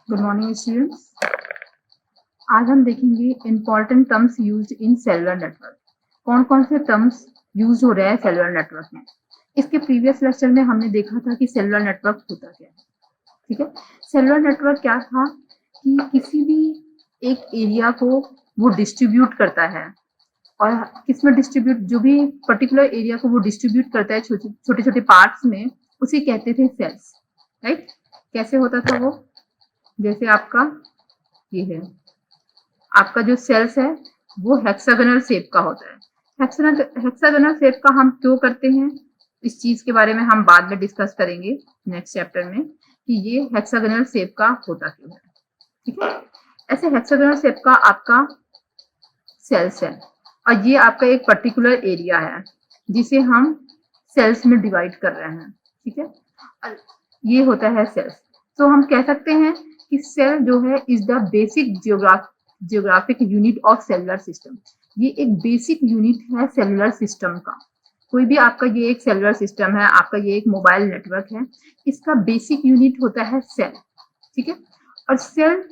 Good morning students. आज हम देखेंगे important terms used in cellular network. कौन कौन से टर्म्स यूज हो रहे हैं सेलुलर नेटवर्क में। इसके प्रीवियस लेक्चर में हमने देखा था कि सेलुलर नेटवर्क होता क्या है। ठीक है, सेलुलर नेटवर्क क्या था कि किसी भी एक एरिया को वो डिस्ट्रीब्यूट करता है, और किसमें डिस्ट्रीब्यूट, जो भी पर्टिकुलर एरिया को वो डिस्ट्रीब्यूट करता है छोटे छोटे पार्ट्स में, उसे कहते थे सेल्स। राइट, कैसे होता था वो, जैसे आपका ये है, आपका जो सेल्स है वो हेक्सागोनल शेप का होता है। हेक्सागोनल शेप का हम क्यों करते हैं, इस चीज के बारे में हम बाद में डिस्कस करेंगे नेक्स्ट चैप्टर में कि ये हेक्सागोनल शेप का होता क्यों है। ठीक है, ऐसे हेक्सागोनल शेप का आपका सेल्स है, और ये आपका एक पर्टिकुलर एरिया है जिसे हम सेल्स में डिवाइड कर रहे हैं। ठीक है, और ये होता है सेल्स। तो हम कह सकते हैं कि सेल जो है is the basic geographic unit of cellular system. ये एक बेसिक यूनिट है सेलुलर सिस्टम का। कोई भी आपका ये एक सेलुलर सिस्टम है, आपका ये एक मोबाइल नेटवर्क है, इसका बेसिक यूनिट होता है सेल। ठीक है, और सेल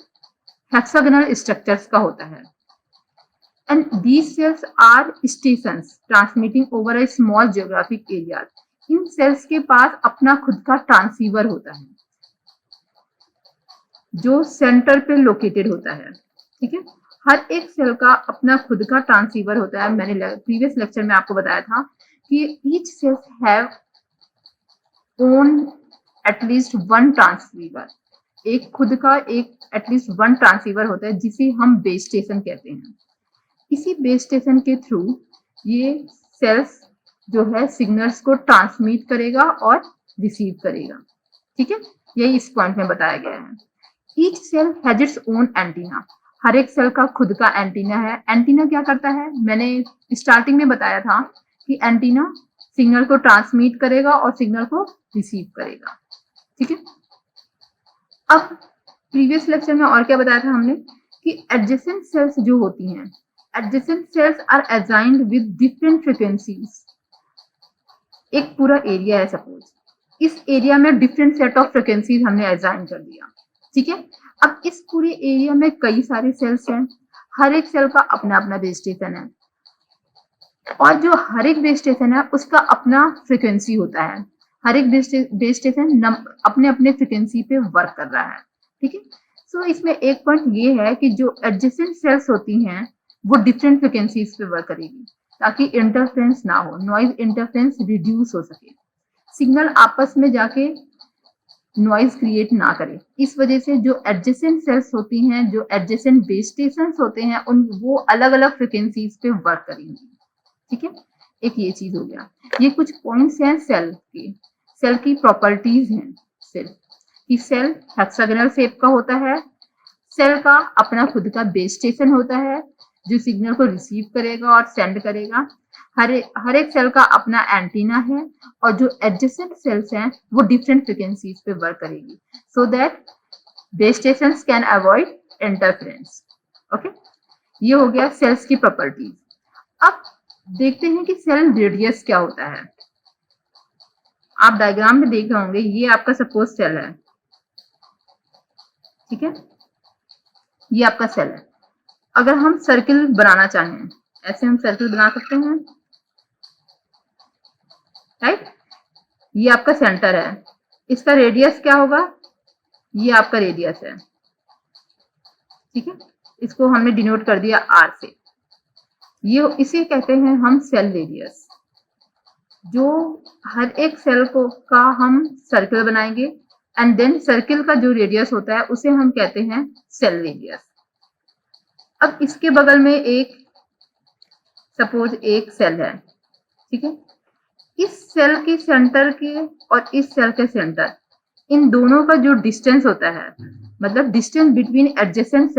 हेक्सागोनल स्ट्रक्चर्स का होता है, and these cells are stations transmitting over a small geographic area. इन सेल्स के पास अपना खुद का ट्रांसीवर होता है जो सेंटर पे लोकेटेड होता है। ठीक है, हर एक सेल का अपना खुद का ट्रांसीवर होता है। मैंने प्रीवियस लेक्चर में आपको बताया था कि each cells have own at least one transceiver. एक खुद का एक एटलीस्ट वन ट्रांसीवर होता है जिसे हम बेस स्टेशन कहते हैं। इसी बेस स्टेशन के थ्रू ये सेल्स जो है सिग्नल्स को ट्रांसमिट करेगा और रिसीव करेगा। ठीक है, यही इस पॉइंट में बताया गया है। Each cell has its own antenna. हर एक सेल का खुद का एंटीना है। एंटीना क्या करता है, मैंने स्टार्टिंग में बताया था कि एंटीना सिग्नल को ट्रांसमिट करेगा और सिग्नल को रिसीव करेगा। ठीक है, अब प्रीवियस लेक्चर में और क्या बताया था हमने कि एडजेसेंट सेल्स जो होती हैं, adjacent cells are assigned with different frequencies. एक पूरा एरिया है सपोज, इस एरिया में डिफरेंट सेट ऑफ फ्रीक्वेंसीज हमने असाइन कर दिया। ठीक है, अब इस पूरे एरिया में कई सारे सेल्स हैं, हर एक सेल का अपना अपना बेस स्टेशन है, और जो हर एक बेस स्टेशन है उसका अपना फ्रीक्वेंसी होता है। हर एक बेस स्टेशन अपने अपने फ्रीक्वेंसी पे वर्क कर रहा है। ठीक है, सो इसमें एक पॉइंट ये है कि जो एडजेसेंट सेल्स होती हैं वो डिफरेंट फ्रीक्वेंसीज पे वर्क करेगी ताकि इंटरफेरेंस ना हो, नॉइज इंटरफेरेंस रिड्यूस हो सके, सिग्नल आपस में जाके नॉइज क्रिएट ना करे। इस वजह से जो एडजेसेंट सेल्स होती हैं, जो एडजेसेंट बेस स्टेशन होते हैं, उन वो अलग अलग फ्रीक्वेंसीज पे वर्क करेंगी। ठीक है, एक ये चीज हो गया। ये कुछ पॉइंट्स हैं सेल की प्रॉपर्टीज हैं सेल की। सेल हेक्सागोनल शेप का होता है, सेल का अपना खुद का बेस स्टेशन होता है जो सिग्नल को रिसीव करेगा और सेंड करेगा। हर एक सेल का अपना एंटीना है, और जो एडजेसेंट सेल्स हैं वो डिफरेंट फ्रीक्वेंसीज पे वर्क करेगी so that base stations can avoid interference. Okay, ये हो गया सेल्स की प्रॉपर्टीज। अब देखते हैं कि सेल रेडियस क्या होता है। आप डायग्राम में देख रहे होंगे, ये आपका सपोज सेल है। ठीक है, ये आपका सेल है। अगर हम सर्किल बनाना चाहें, ऐसे हम सर्किल बना सकते हैं। राइट, ये आपका सेंटर है, इसका रेडियस क्या होगा, ये आपका रेडियस है। ठीक है, इसको हमने डिनोट कर दिया आर से। ये इसे कहते हैं हम सेल रेडियस। जो हर एक सेल को का हम सर्किल बनाएंगे, एंड देन सर्किल का जो रेडियस होता है उसे हम कहते हैं सेल रेडियस। अब इसके बगल में एक सपोज एक सेल है। ठीक है, इस सेल के सेंटर के और इस सेल के सेंटर, इन दोनों का जो डिस्टेंस होता है, मतलब डिस्टेंस बिटवीन एडजेसेंट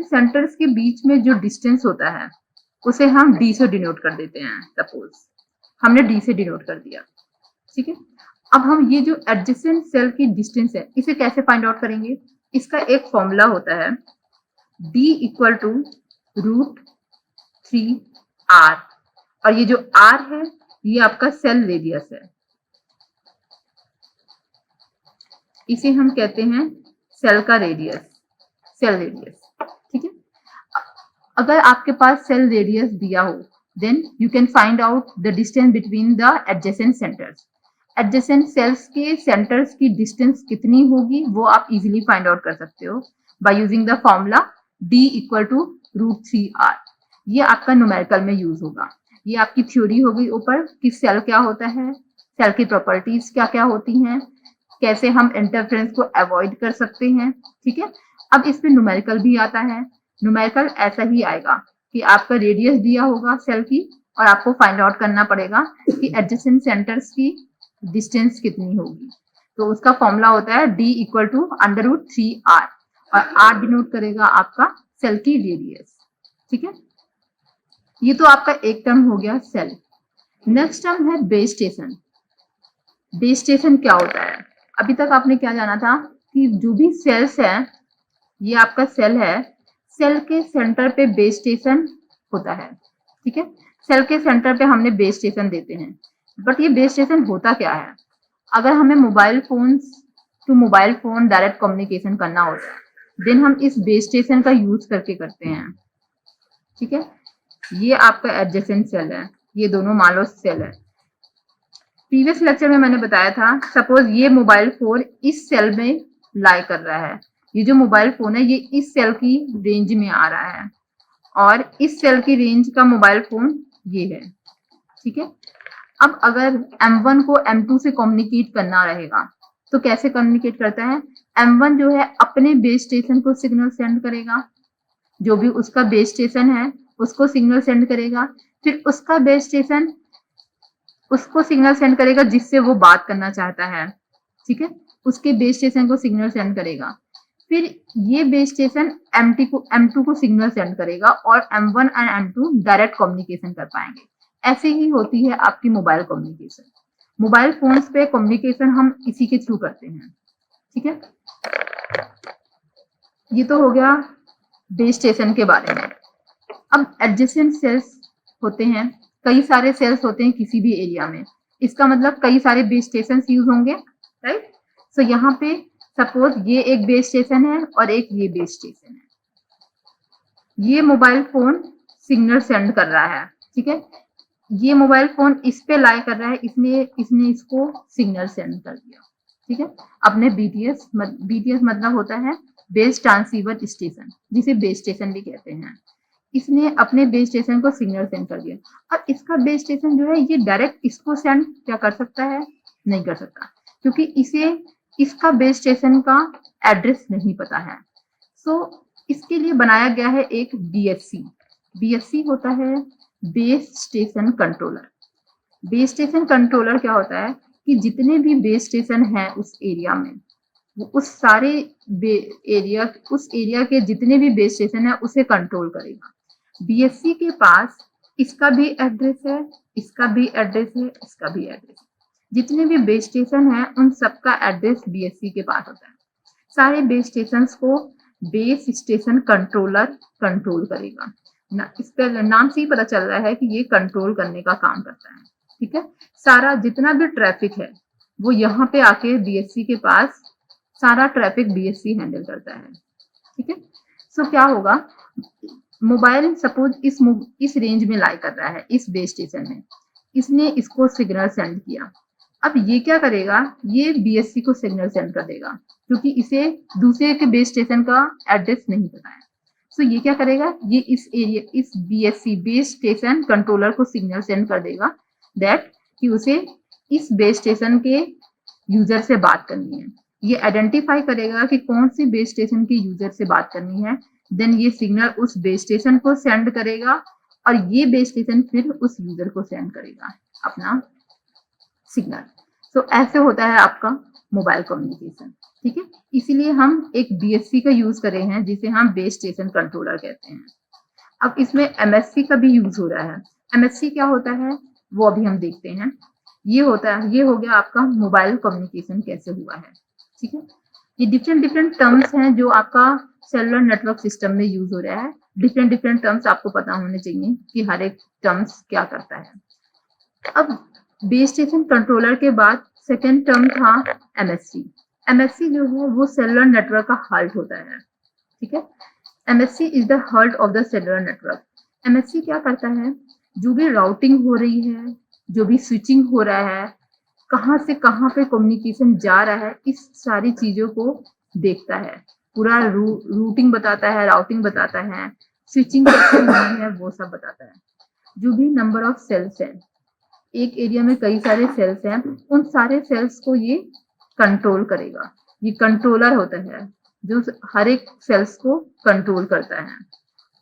सेंटर्स के बीच में जो डिस्टेंस होता है उसे हम डी से डिनोट कर देते हैं। सपोज हमने डी से डिनोट कर दिया। ठीक है, अब हम ये जो एडजेसेंट सेल की डिस्टेंस है इसे कैसे फाइंड आउट करेंगे। इसका एक फॉर्मूला होता है d इक्वल टू √3r, और ये जो r है ये आपका सेल रेडियस है, इसे हम कहते हैं सेल का रेडियस, सेल रेडियस, ठीक है। अगर आपके पास सेल रेडियस दिया हो, then you can find out the distance between the adjacent centres. Adjacent cells के सेंटर्स की डिस्टेंस कितनी होगी वो आप इजीली फाइंड आउट कर सकते हो by using the formula D equal to √3r। ये आपका न्यूमेरिकल में यूज होगा। ये आपकी थ्योरी होगी ऊपर कि सेल क्या होता है, सेल की प्रॉपर्टीज क्या क्या होती हैं, कैसे हम इंटरफेरेंस को अवॉइड कर सकते हैं, ठीक है। अब इसमें न्यूमेरिकल भी आता है। न्यूमेरिकल ऐसा ही आएगा कि आपका रेडियस दिया होगा सेल की और आपको फाइंड आउट करना पड़ेगा कि एडजेसेंट सेंटर्स की डिस्टेंस कितनी होगी। तो उसका फॉर्मूला होता है D इक्वल टू √3r और r डिनोट करेगा आपका सेल की रेडियस, ठीक है। ये तो आपका एक टर्म हो गया सेल। नेक्स्ट टर्म है बेस स्टेशन। बेस स्टेशन क्या होता है? अभी तक आपने क्या जाना था कि जो भी सेल्स है, ये आपका सेल है, सेल के सेंटर पे बेस स्टेशन होता है, ठीक है। सेल के सेंटर पे हमने बेस स्टेशन देते हैं, बट ये बेस स्टेशन होता क्या है? अगर हमें mobile phone to mobile phone direct communication करना होता है, देन हम इस बेस स्टेशन का यूज करके करते हैं, ठीक है। ये आपका एडजेसेंट सेल है, ये दोनों मान लो सेल है। प्रीवियस लेक्चर में मैंने बताया था, सपोज ये मोबाइल फोन इस सेल में लाई कर रहा है, ये जो मोबाइल फोन है ये इस सेल की रेंज में आ रहा है और इस सेल की रेंज का मोबाइल फोन ये है, ठीक है। अब अगर M1 को M2 से कम्युनिकेट करना रहेगा तो कैसे कम्युनिकेट करता है? M1 जो है अपने बेस स्टेशन को सिग्नल सेंड करेगा, जो भी उसका बेस स्टेशन है उसको सिग्नल सेंड करेगा, फिर उसका बेस स्टेशन उसको सिग्नल सेंड करेगा जिससे वो बात करना चाहता है, ठीक है। उसके बेस स्टेशन को सिग्नल सेंड करेगा, फिर ये बेस स्टेशन M2 को सिग्नल सेंड करेगा और M1 और M2 डायरेक्ट कम्युनिकेशन कर पाएंगे। ऐसे ही होती है आपकी मोबाइल कम्युनिकेशन। मोबाइल फोन्स पे कम्युनिकेशन हम इसी के थ्रू करते हैं, ठीक है। ये तो हो गया बेस स्टेशन के बारे में। अब एडजेसेंट सेल्स होते हैं, कई सारे सेल्स होते हैं किसी भी एरिया में, इसका मतलब कई सारे बेस स्टेशन यूज होंगे, राइट। सो यहाँ पे सपोज ये एक बेस स्टेशन है और एक ये बेस स्टेशन है। ये मोबाइल फोन सिग्नल सेंड कर रहा है, ठीक है। ये मोबाइल फोन इस पे लाई कर रहा है, इसने इसको सिग्नल सेंड कर दिया, ठीक है। अपने BTS मतलब होता है बेस ट्रांसीवर स्टेशन, जिसे बेस स्टेशन भी कहते हैं। इसने अपने बेस स्टेशन को सिग्नल सेंड कर दिया और इसका बेस स्टेशन जो है ये डायरेक्ट इसको सेंड क्या कर सकता है? नहीं कर सकता, क्योंकि इसे इसका बेस स्टेशन का एड्रेस नहीं पता है। सो इसके लिए बनाया गया है एक BSC। BSC होता है base station controller. Base station controller क्या होता है कि जितने भी बेस स्टेशन है उस एरिया में, वो उस सारे उस एरिया के जितने भी बेस स्टेशन है उसे कंट्रोल करेगा। BSC के पास इसका भी एड्रेस है, इसका भी एड्रेस है, इसका भी एड्रेस है। जितने भी बेस स्टेशन है उन सबका एड्रेस BSC के पास होता है। सारे बेस स्टेशन को बेस स्टेशन कंट्रोलर कंट्रोल करेगा ना। इस पर नाम से ही पता चल रहा है कि ये कंट्रोल करने का काम करता है, ठीक है। सारा जितना भी ट्रैफिक है वो यहाँ पे आके BSC के पास सारा ट्रैफिक BSC हैंडल करता है, ठीक है। सो क्या होगा, मोबाइल सपोज इस रेंज में लाई कर रहा है, इस बेस स्टेशन में, इसने इसको सिग्नल सेंड किया। अब ये क्या करेगा, ये BSC को सिग्नल सेंड कर देगा, क्योंकि इसे दूसरे के बेस स्टेशन का एड्रेस नहीं पता है। सो ये क्या करेगा, ये इस BSC बेस स्टेशन कंट्रोलर को सिग्नल सेंड कर देगा दैट कि उसे इस बेस स्टेशन के यूजर से बात करनी है। ये आइडेंटिफाई करेगा कि कौन सी बेस स्टेशन के यूजर से बात करनी है, देन ये सिग्नल उस बेस स्टेशन को सेंड करेगा और ये बेस स्टेशन फिर उस यूजर को सेंड करेगा अपना सिग्नल। तो ऐसे होता है आपका मोबाइल कम्युनिकेशन, ठीक है। इसीलिए हम एक BSC का यूज कर रहे हैं जिसे हम बेस स्टेशन कंट्रोलर कहते हैं। अब इसमें MSC का भी यूज हो रहा है। MSC क्या होता है वो अभी हम देखते हैं। ये हो गया आपका मोबाइल कम्युनिकेशन कैसे हुआ है, ठीक है। ये डिफरेंट टर्म्स हैं जो आपका सेलुलर नेटवर्क सिस्टम में यूज हो रहा है। डिफरेंट टर्म्स आपको पता होने चाहिए कि हर एक टर्म्स क्या करता है। अब बेस स्टेशन कंट्रोलर के बाद सेकेंड टर्म था MSC। एमएससी जो है वो सेलुलर नेटवर्क का हार्ट होता है, ठीक है। MSc is the heart of the cellular network. MSc क्या करता है, जो भी राउटिंग हो रही है, जो भी स्विचिंग हो रहा है, कहाँ से कहाँ पे कम्युनिकेशन जा रहा है, इस सारी चीजों को देखता है। पूरा रूटिंग बताता है, राउटिंग बताता है, स्विचिंग कैसे होनी है वो सब बताता है। जो भी नंबर ऑफ सेल्स हैं, एक एरिया में कई सारे सेल्स हैं, उन सारे सेल्स को ये कंट्रोल करेगा। ये कंट्रोलर होता है जो हर एक सेल्स को कंट्रोल करता है।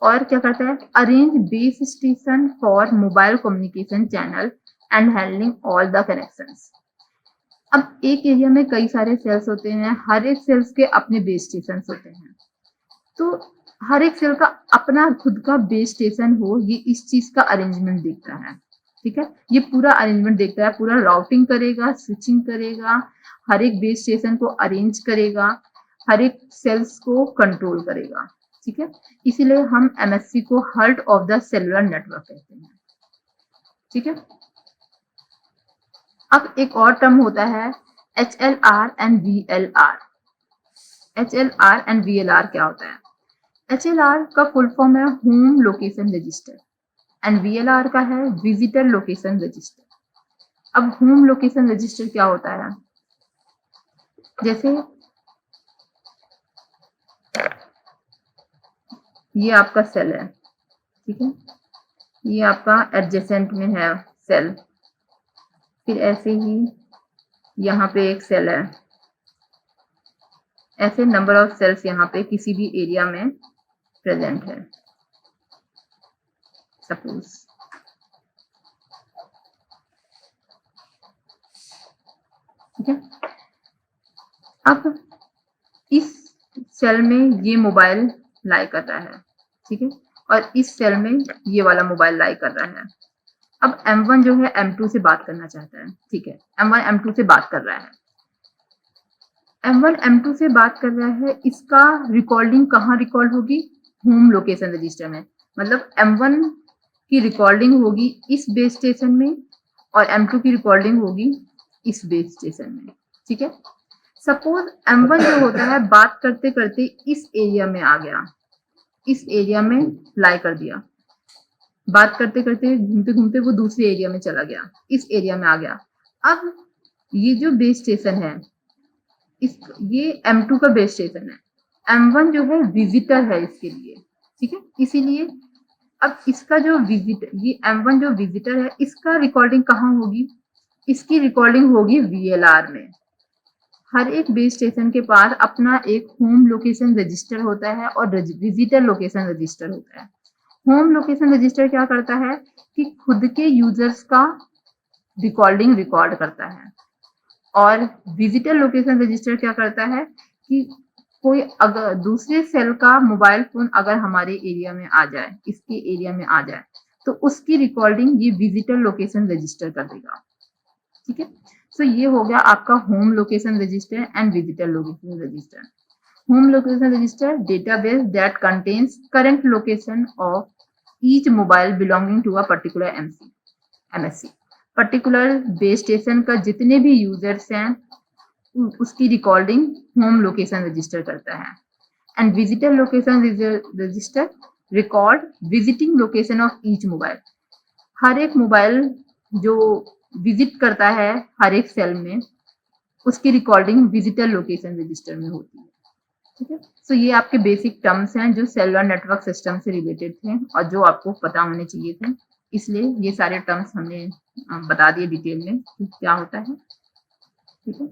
और क्या करता है, arrange base station for mobile communication channel and handling all the connections. अब एक एरिया में कई सारे सेल्स होते हैं, हर एक सेल्स के अपने बेस स्टेशन होते हैं। तो हर एक सेल का अपना खुद का बेस स्टेशन हो, ये इस चीज का अरेंजमेंट देखता है, ठीक है। ये पूरा अरेंजमेंट देखता है, पूरा राउटिंग करेगा, स्विचिंग करेगा, हर एक बेस स्टेशन को अरेंज करेगा, हर एक सेल्स को कंट्रोल करेगा, ठीक है। इसीलिए हम एमएससी को heart of the cellular network कहते हैं, ठीक है। अब एक और टर्म होता है HLR and VLR। HLR and VLR क्या होता है? HLR का फुल फॉर्म है home location register and VLR का है विजिटर लोकेशन रजिस्टर। अब होम लोकेशन रजिस्टर क्या होता है, जैसे ये आपका सेल है, ठीक है, ये आपका एडजेसेंट में है सेल, फिर ऐसे ही यहाँ पे एक सेल है, ऐसे नंबर ऑफ सेल्स यहाँ पे किसी भी एरिया में प्रेजेंट है, सपोज। ठीक है, अब इस सेल में ये मोबाइल लाई कर रहा है, ठीक है, और इस सेल में ये वाला मोबाइल लाई कर रहा है। अब M1 जो है M2 से बात करना चाहता है, ठीक है, M1 M2 से बात कर रहा है, M1 M2 से बात कर रहा है, इसका रिकॉर्डिंग कहाँ रिकॉर्ड होगी, होम लोकेशन रजिस्टर में। मतलब M1 की रिकॉर्डिंग होगी इस बेस स्टेशन में और M2 की रिकॉर्डिंग होगी इस बेस स्टेशन में, ठीक है। सपोज M1 जो होता है बात करते करते इस एरिया में आ गया, इस एरिया में लाई कर दिया, बात करते करते घूमते घूमते वो दूसरे एरिया में चला गया, इस एरिया में आ गया। अब ये जो बेस स्टेशन है, इस ये M2 का बेस स्टेशन है, M1 जो है विजिटर है इसके लिए, ठीक है। इसीलिए अब इसका जो ये M1 जो विजिटर है, इसका रिकॉर्डिंग कहाँ होगी, इसकी रिकॉर्डिंग होगी VLR में। हर एक बेस स्टेशन के पास अपना एक होम लोकेशन रजिस्टर होता है और विजिटर लोकेशन रजिस्टर होता है। होम लोकेशन रजिस्टर क्या करता है कि खुद के यूजर्स का रिकॉर्डिंग रिकॉर्ड करता है, और विजिटर लोकेशन रजिस्टर क्या करता है कि कोई अगर दूसरे सेल का मोबाइल फोन अगर हमारे एरिया में आ जाए, इसके एरिया में आ जाए, तो उसकी रिकॉर्डिंग ये विजिटर लोकेशन रजिस्टर कर देगा, ठीक है। सो ये हो गया आपका home location register and visitor location register. Home location register database that contains current location of each mobile belonging to a particular MSC। Particular base station का जितने भी यूजर्स हैं उसकी रिकॉर्डिंग होम लोकेशन रजिस्टर करता है। And visitor location register record visiting location of each mobile. हर एक mobile जो विजिट करता है हर एक सेल में, उसकी रिकॉर्डिंग विजिटर लोकेशन रजिस्टर में होती है, ठीक है। सो ये आपके बेसिक टर्म्स हैं जो सेलुलर नेटवर्क सिस्टम से रिलेटेड थे और जो आपको पता होने चाहिए थे, इसलिए ये सारे टर्म्स हमने बता दिए डिटेल में कि क्या होता है, ठीक है।